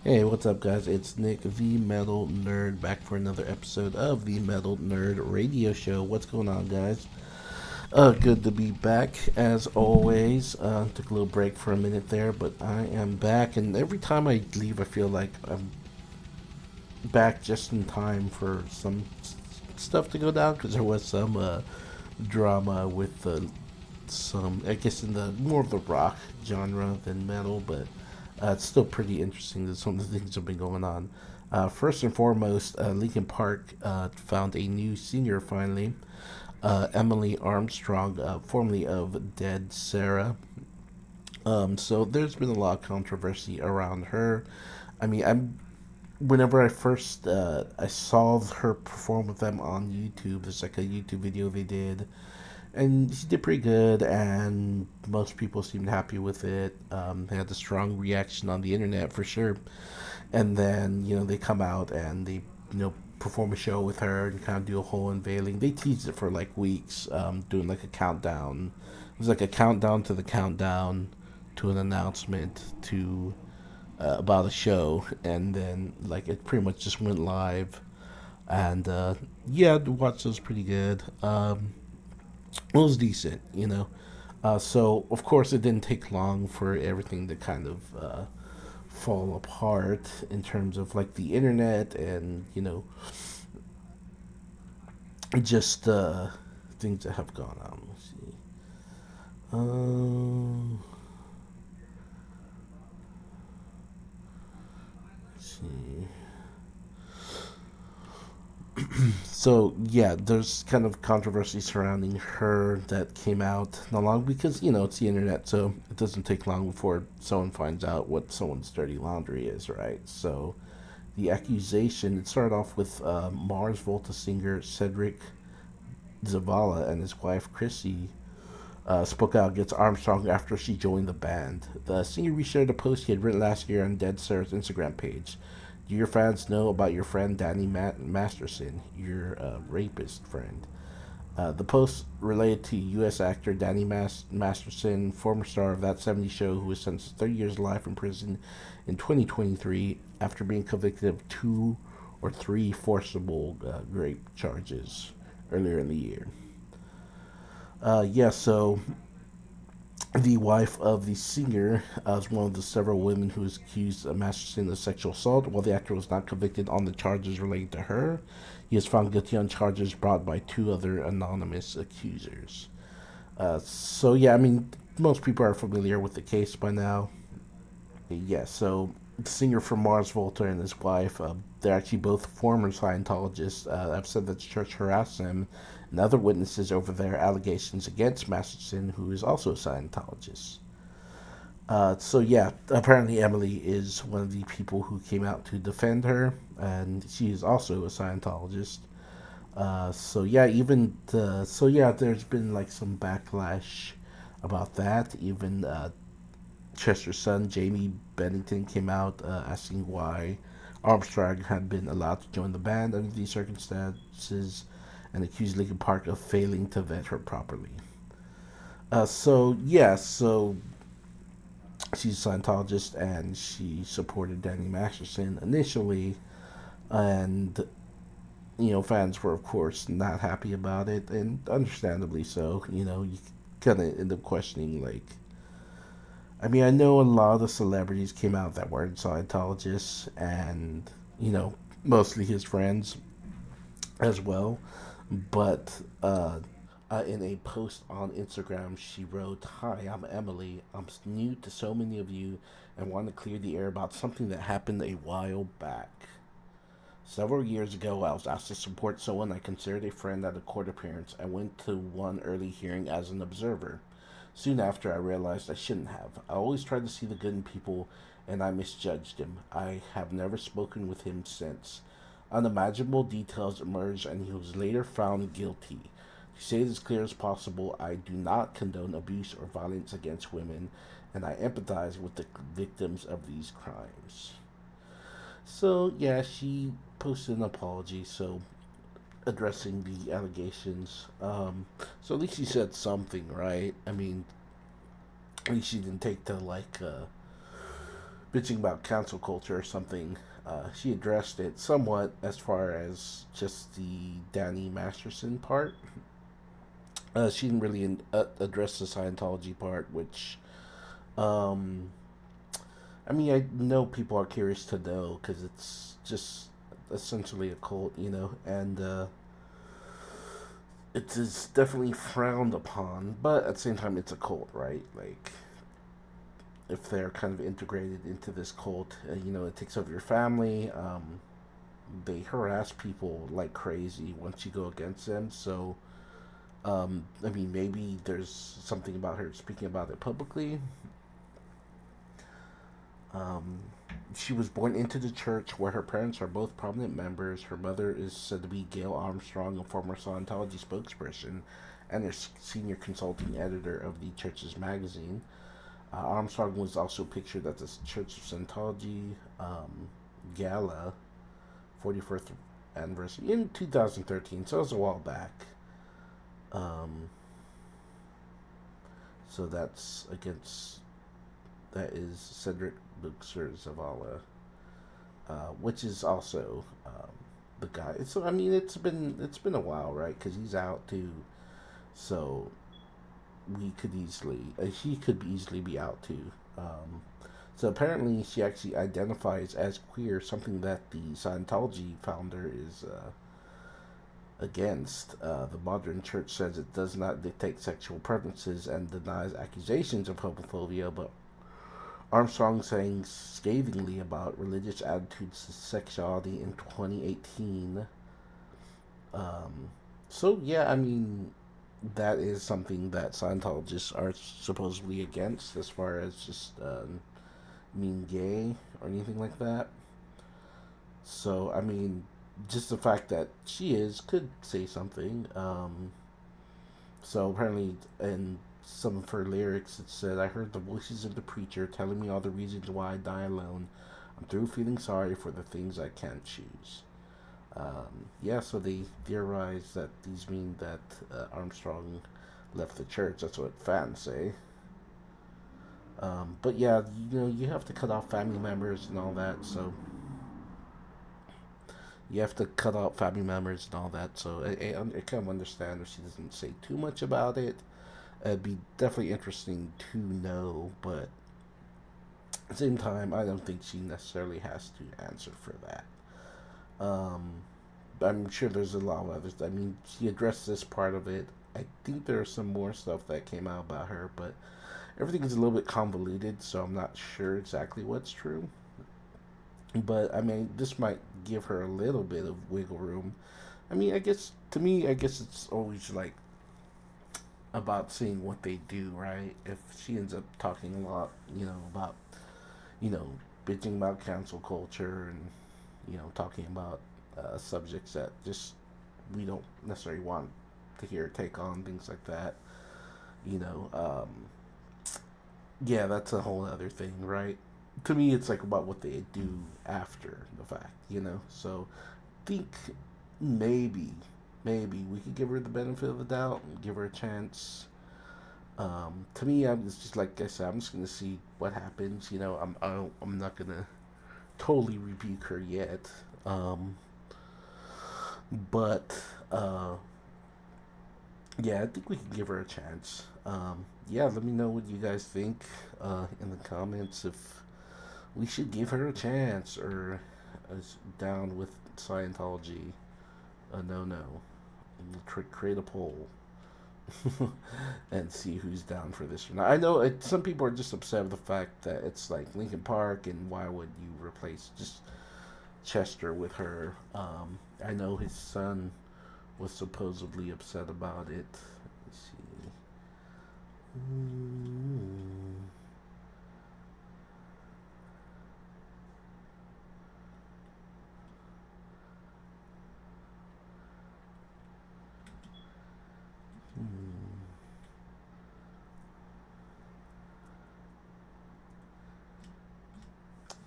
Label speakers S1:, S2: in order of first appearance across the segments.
S1: Hey, what's up, guys? It's Nick, the Metal Nerd, back for another episode of the Metal Nerd Radio Show. What's going on, guys? Good to be back as always. Took a little break for a minute there, but I am back, and every time I leave, I feel like I'm back just in time for some stuff to go down because there was some drama with some, I guess, in the more of the rock genre than metal, but it's still pretty interesting that some of the things have been going on. First and foremost, Linkin Park found a new singer finally, Emily Armstrong, formerly of Dead Sarah. So there's been a lot of controversy around her. I mean, I'm whenever I first I saw her perform with them on YouTube. There's like a YouTube video they did, and she did pretty good, and most people seemed happy with it. They had a strong reaction on the internet for sure, and then they come out and they perform a show with her and kind of do a whole unveiling. They teased it for like weeks, doing like a countdown. It was like a countdown to the countdown to an announcement to about a show, and then like it pretty much just went live. And yeah, the watch was pretty good. It was decent. So of course it didn't take long for everything to kind of fall apart in terms of like the internet and just things that have gone on. Let's see. Let's see. So yeah, there's kind of controversy surrounding her that came out not long because it's the internet, so it doesn't take long before someone finds out what someone's dirty laundry is, right? So the accusation it started off with Mars Volta singer Cedric Zavala and his wife Chrissy spoke out against Armstrong after she joined the band. The singer reshared a post he had written last year on Dead Sarah's Instagram page. Do your fans know about your friend Danny Masterson, your rapist friend? The post related to U.S. actor Danny Masterson, former star of That 70s Show, who was sentenced to 30 years of life in prison in 2023 after being convicted of two or three forcible rape charges earlier in the year. Yeah, so the wife of the singer was one of the several women who was accused of Masterson of sexual assault. While the actor was not convicted on the charges related to her, he was found guilty on charges brought by two other anonymous accusers. So yeah, I mean, most people are familiar with the case by now. Yeah, so the singer from Mars Volta and his wife, they're actually both former Scientologists. I've said that the church harassed them and other witnesses over their allegations against Masterson, who is also a Scientologist. So yeah, apparently Emily is one of the people who came out to defend her, and she is also a Scientologist. So yeah, so yeah, there's been like some backlash about that. Even Chester's son, Jamie Bennington, came out asking why Armstrong had been allowed to join the band under these circumstances and accused Linkin Park of failing to vet her properly. So she's a Scientologist and she supported Danny Masterson initially, and fans were of course not happy about it, and understandably so. You kind of end up questioning like I mean, I know a lot of celebrities came out that weren't Scientologists, and mostly his friends as well. But in a post on Instagram, she wrote, "Hi, I'm Emily. I'm new to so many of you, and want to clear the air about something that happened a while back. Several years ago, I was asked to support someone I considered a friend at a court appearance. I went to one early hearing as an observer. Soon after, I realized I shouldn't have. I always tried to see the good in people, and I misjudged him. I have never spoken with him since. Unimaginable details emerged, and he was later found guilty. To say it as clear as possible, I do not condone abuse or violence against women, and I empathize with the victims of these crimes." So yeah, she posted an apology, so addressing the allegations. So at least she said something, right? I mean, at least she didn't take to like bitching about cancel culture or something. She addressed it somewhat as far as just the Danny Masterson part. She didn't really address the Scientology part, which, um, I mean, I know people are curious to know because it's just essentially a cult, and it is definitely frowned upon, but at the same time, it's a cult, right? Like, if they're kind of integrated into this cult, it takes over your family. They harass people like crazy once you go against them. So, I mean, maybe there's something about her speaking about it publicly. Um, she was born into the church where her parents are both prominent members. Her mother is said to be Gail Armstrong, a former Scientology spokesperson and a senior consulting editor of the church's magazine. Armstrong was also pictured at the Church of Scientology gala 44th anniversary in 2013, so it was a while back. Um, so that is Cedric Buxer Zavala, which is also the guy. So I mean, it's been a while, right? Because he's out too. So we could easily he could easily be out too. So apparently, she actually identifies as queer, something that the Scientology founder is against. The modern church says it does not dictate sexual preferences and denies accusations of homophobia, but Armstrong saying scathingly about religious attitudes to sexuality in 2018. Um, so, yeah, I mean, that is something that Scientologists are supposedly against as far as just being gay or anything like that. So, I mean, just the fact that she is could say something. So apparently, in some of her lyrics, it said, "I heard the voices of the preacher telling me all the reasons why I die alone. I'm through feeling sorry for the things I can't choose." Yeah, so they theorize that these mean that Armstrong left the church. That's what fans say. But yeah, you have to cut off family members and all that. So you have to cut out family members and all that. So I kind of understand if she doesn't say too much about it. It'd be definitely interesting to know, but at the same time, I don't think she necessarily has to answer for that. Um, I'm sure there's a lot of others. I mean, she addressed this part of it. I think there's some more stuff that came out about her, but everything is a little bit convoluted, so I'm not sure exactly what's true. But I mean, this might give her a little bit of wiggle room. I mean, I guess to me, I guess it's always like about seeing what they do, right? If she ends up talking a lot, about you know bitching about cancel culture and talking about subjects that just we don't necessarily want to hear take on things like that. You know, yeah, that's a whole other thing, right? To me, it's like about what they do after the fact, So, think maybe, maybe we could give her the benefit of the doubt and give her a chance. To me, I'm just like I said, I'm just gonna see what happens. I'm not gonna totally rebuke her yet. But yeah, I think we can give her a chance. Yeah, let me know what you guys think in the comments if we should give her a chance or is down with Scientology. No. And we'll create a poll and see who's down for this or not. I know some people are just upset with the fact that it's like Linkin Park, and why would you replace just Chester with her? I know his son was supposedly upset about it. Let's see. Mm. Hmm.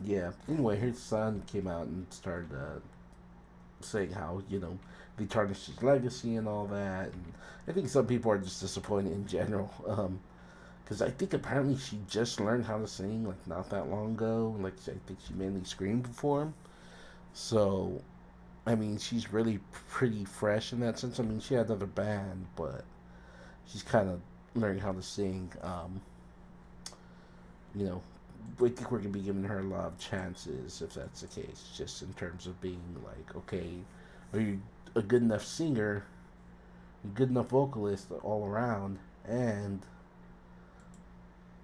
S1: Yeah. Anyway, his son came out and started saying how they tarnished his legacy and all that. And I think some people are just disappointed in general. Because I think apparently she just learned how to sing like not that long ago. Like I think she mainly screamed before. So I mean, she's really pretty fresh in that sense. I mean, she had another band, but she's kind of learning how to sing. You know, I think we're gonna be giving her a lot of chances if that's the case. Just in terms of being like, okay, are you a good enough singer, a good enough vocalist all around, and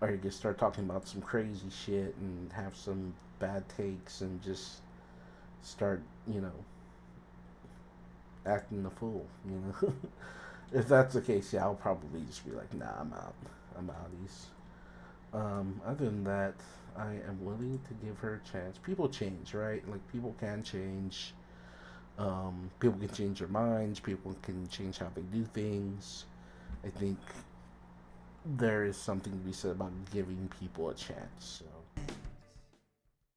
S1: are you gonna start talking about some crazy shit and have some bad takes and just start, acting the fool, if that's the case, yeah, I'll probably just be like, nah, I'm out. I'm outies. Other than that, I am willing to give her a chance. People change, right? Like, people can change. People can change their minds. People can change how they do things. I think there is something to be said about giving people a chance. So